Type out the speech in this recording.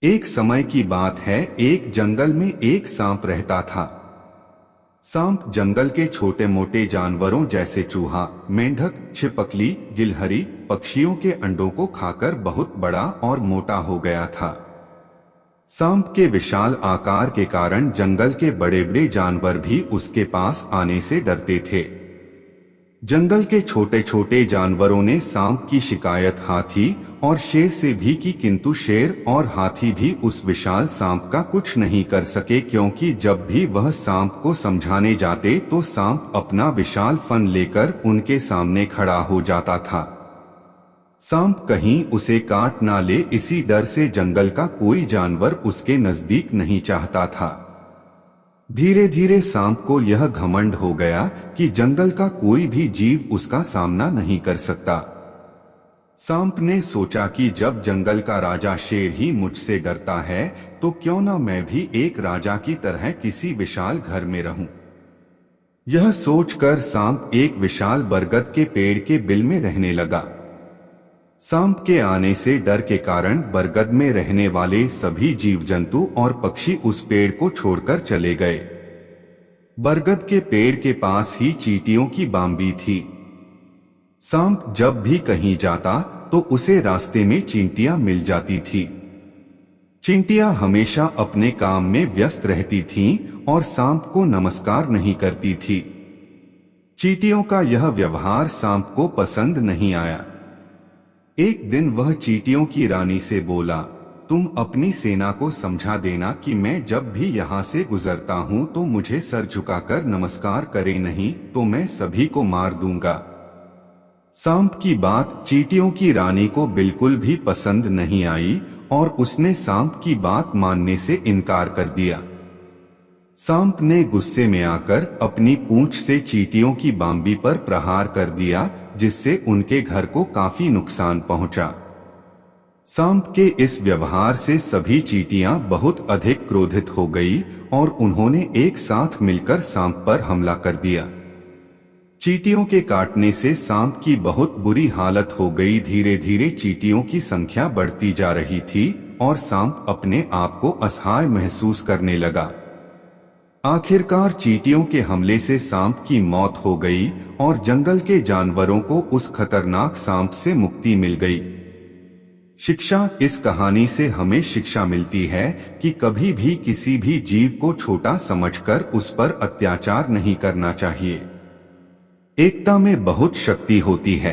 एक समय की बात है, एक जंगल में एक सांप रहता था। सांप जंगल के छोटे मोटे जानवरों जैसे चूहा, मेंढक, छिपकली, गिलहरी, पक्षियों के अंडों को खाकर बहुत बड़ा और मोटा हो गया था। सांप के विशाल आकार के कारण जंगल के बड़े बड़े जानवर भी उसके पास आने से डरते थे। जंगल के छोटे छोटे जानवरों ने सांप की शिकायत हाथी और शेर से भी की, किंतु शेर और हाथी भी उस विशाल सांप का कुछ नहीं कर सके, क्योंकि जब भी वह सांप को समझाने जाते तो सांप अपना विशाल फन लेकर उनके सामने खड़ा हो जाता था। सांप कहीं उसे काट ना ले, इसी डर से जंगल का कोई जानवर उसके नजदीक नहीं चाहता था। धीरे धीरे सांप को यह घमंड हो गया कि जंगल का कोई भी जीव उसका सामना नहीं कर सकता। सांप ने सोचा कि जब जंगल का राजा शेर ही मुझसे डरता है तो क्यों ना मैं भी एक राजा की तरह किसी विशाल घर में रहूं। यह सोचकर सांप एक विशाल बरगद के पेड़ के बिल में रहने लगा। सांप के आने से डर के कारण बरगद में रहने वाले सभी जीव जंतु और पक्षी उस पेड़ को छोड़कर चले गए। बरगद के पेड़ के पास ही चींटियों की बाम्बी थी। सांप जब भी कहीं जाता तो उसे रास्ते में चींटियां मिल जाती थी। चींटियां हमेशा अपने काम में व्यस्त रहती थीं और सांप को नमस्कार नहीं करती थी। चींटियों का यह व्यवहार सांप को पसंद नहीं आया। एक दिन वह चींटियों की रानी से बोला, तुम अपनी सेना को समझा देना कि मैं जब भी यहाँ से गुजरता हूँ तो मुझे सर झुकाकर नमस्कार करे, नहीं तो मैं सभी को मार दूंगा। सांप की बात चींटियों की रानी को बिल्कुल भी पसंद नहीं आई और उसने सांप की बात मानने से इनकार कर दिया। सांप ने गुस्से में आकर अपनी पूंछ से चींटियों की बाम्बी पर प्रहार कर दिया, जिससे उनके घर को काफी नुकसान पहुंचा। सांप के इस व्यवहार से सभी चींटियां बहुत अधिक क्रोधित हो गई और उन्होंने एक साथ मिलकर सांप पर हमला कर दिया। चींटियों के काटने से सांप की बहुत बुरी हालत हो गई। धीरे धीरे चींटियों की संख्या बढ़ती जा रही थी और सांप अपने आप को असहाय महसूस करने लगा। आखिरकार चींटियों के हमले से सांप की मौत हो गई और जंगल के जानवरों को उस खतरनाक सांप से मुक्ति मिल गई। शिक्षा, इस कहानी से हमें शिक्षा मिलती है कि कभी भी किसी भी जीव को छोटा समझकर उस पर अत्याचार नहीं करना चाहिए। एकता में बहुत शक्ति होती है।